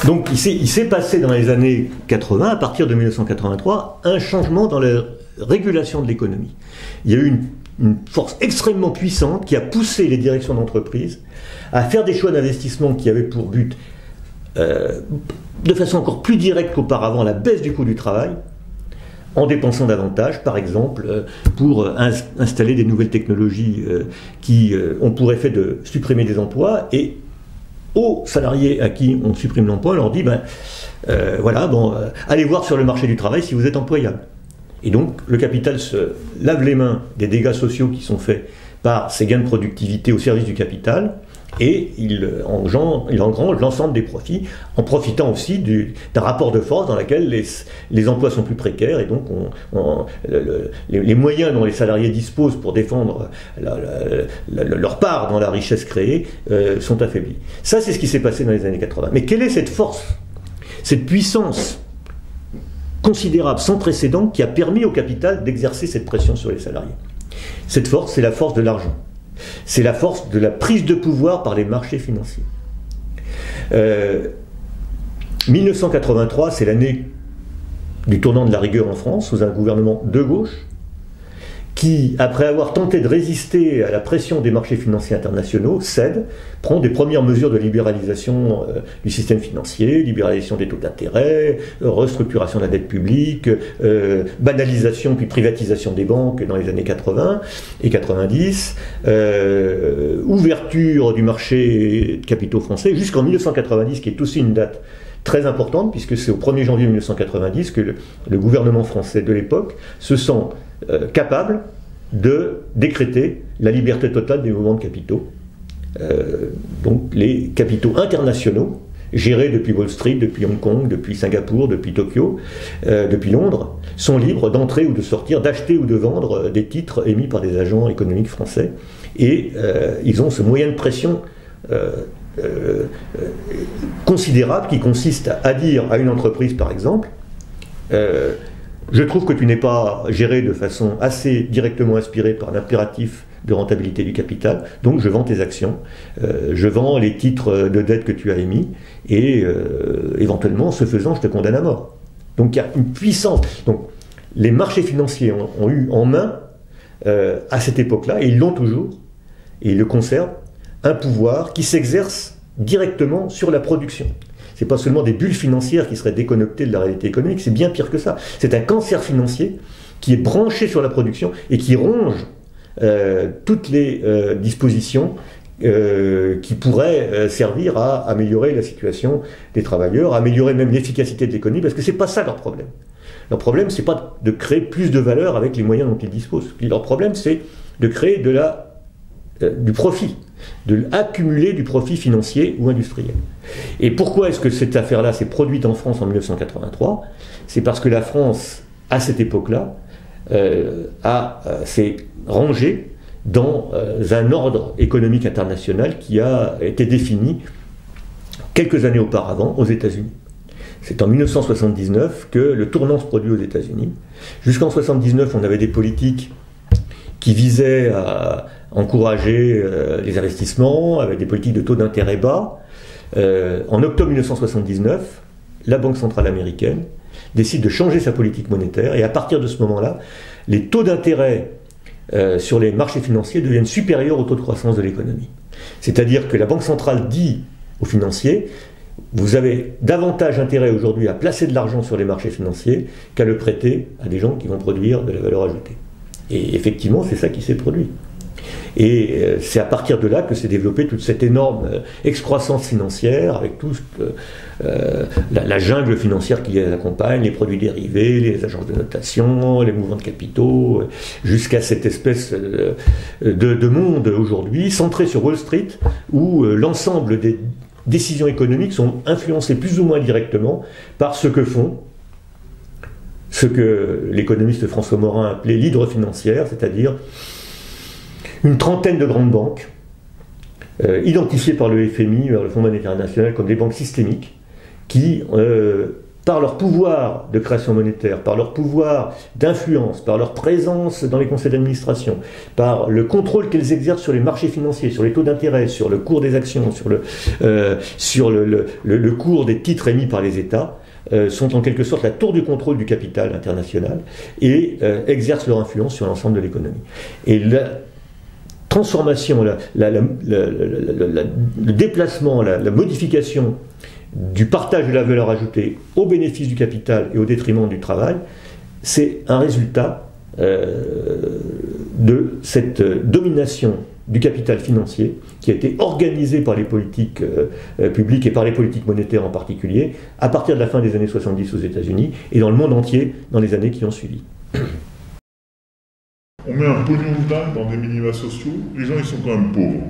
Donc il s'est passé dans les années 80, à partir de 1983, un changement dans la régulation de l'économie. Il y a eu une force extrêmement puissante qui a poussé les directions d'entreprise à faire des choix d'investissement qui avaient pour but, de façon encore plus directe qu'auparavant, la baisse du coût du travail, en dépensant davantage, par exemple, pour installer des nouvelles technologies qui ont pour effet de supprimer des emplois, et aux salariés à qui on supprime l'emploi, on leur dit, allez voir sur le marché du travail si vous êtes employable. Et donc, le capital se lave les mains des dégâts sociaux qui sont faits par ces gains de productivité au service du capital, et il engrange l'ensemble des profits, en profitant aussi d'un rapport de force dans lequel les emplois sont plus précaires, et donc les moyens dont les salariés disposent pour défendre leur part dans la richesse créée sont affaiblis. Ça, c'est ce qui s'est passé dans les années 80. Mais quelle est cette force, cette puissance considérable, sans précédent, qui a permis au capital d'exercer cette pression sur les salariés? Cette force, c'est la force de l'argent. C'est la force de la prise de pouvoir par les marchés financiers. 1983, c'est l'année du tournant de la rigueur en France, sous un gouvernement de gauche, qui, après avoir tenté de résister à la pression des marchés financiers internationaux, cède, prend des premières mesures de libéralisation du système financier, libéralisation des taux d'intérêt, restructuration de la dette publique, banalisation puis privatisation des banques dans les années 80 et 90, ouverture du marché de capitaux français jusqu'en 1990, qui est aussi une date très importante, puisque c'est au 1er janvier 1990 que le gouvernement français de l'époque se sent capable de décréter la liberté totale des mouvements de capitaux. Donc les capitaux internationaux, gérés depuis Wall Street, depuis Hong Kong, depuis Singapour, depuis Tokyo, depuis Londres, sont libres d'entrer ou de sortir, d'acheter ou de vendre des titres émis par des agents économiques français. Et ils ont ce moyen de pression considérable qui consiste à dire à une entreprise, par exemple, je trouve que tu n'es pas géré de façon assez directement inspirée par l'impératif de rentabilité du capital, donc je vends tes actions, je vends les titres de dette que tu as émis, et éventuellement, ce faisant, je te condamne à mort. Donc il y a une puissance. Donc les marchés financiers ont eu en main, à cette époque-là, et ils l'ont toujours, et ils le conservent, un pouvoir qui s'exerce directement sur la production. Ce n'est pas seulement des bulles financières qui seraient déconnectées de la réalité économique, c'est bien pire que ça. C'est un cancer financier qui est branché sur la production et qui ronge toutes les dispositions qui pourraient servir à améliorer la situation des travailleurs, à améliorer même l'efficacité de l'économie, parce que ce n'est pas ça leur problème. Leur problème, ce n'est pas de créer plus de valeur avec les moyens dont ils disposent. Leur problème, c'est de créer du profit, d'accumuler du profit financier ou industriel. Et pourquoi est-ce que cette affaire-là s'est produite en France en 1983? C'est parce que la France, à cette époque-là, s'est rangée dans un ordre économique international qui a été défini quelques années auparavant aux États-Unis. C'est en 1979 que le tournant se produit aux États-Unis. Jusqu'en 1979, on avait des politiques qui visaient à encourager les investissements avec des politiques de taux d'intérêt bas. En octobre 1979, la Banque centrale américaine décide de changer sa politique monétaire, et à partir de ce moment-là, les taux d'intérêt sur les marchés financiers deviennent supérieurs au taux de croissance de l'économie. C'est-à-dire que la Banque centrale dit aux financiers: vous avez davantage intérêt aujourd'hui à placer de l'argent sur les marchés financiers qu'à le prêter à des gens qui vont produire de la valeur ajoutée. Et effectivement, c'est ça qui s'est produit. Et c'est à partir de là que s'est développée toute cette énorme excroissance financière, avec toute la jungle financière qui les accompagne, les produits dérivés, les agences de notation, les mouvements de capitaux, jusqu'à cette espèce de monde aujourd'hui centré sur Wall Street, où l'ensemble des décisions économiques sont influencées plus ou moins directement par ce que font ce que l'économiste François Morin appelait l'hydre financière, c'est-à-dire une trentaine de grandes banques, identifiées par le FMI, le Fonds monétaire international, comme des banques systémiques, qui par leur pouvoir de création monétaire, par leur pouvoir d'influence, par leur présence dans les conseils d'administration, par le contrôle qu'elles exercent sur les marchés financiers, sur les taux d'intérêt, sur le cours des actions, sur le cours des titres émis par les États, sont en quelque sorte la tour du contrôle du capital international et exercent leur influence sur l'ensemble de l'économie. Et la transformation, le déplacement, la modification du partage de la valeur ajoutée au bénéfice du capital et au détriment du travail, c'est un résultat de cette domination du capital financier qui a été organisée par les politiques publiques et par les politiques monétaires en particulier à partir de la fin des années 70 aux États-Unis et dans le monde entier dans les années qui ont suivi. On met un pognon de dingue dans des minima sociaux, les gens ils sont quand même pauvres.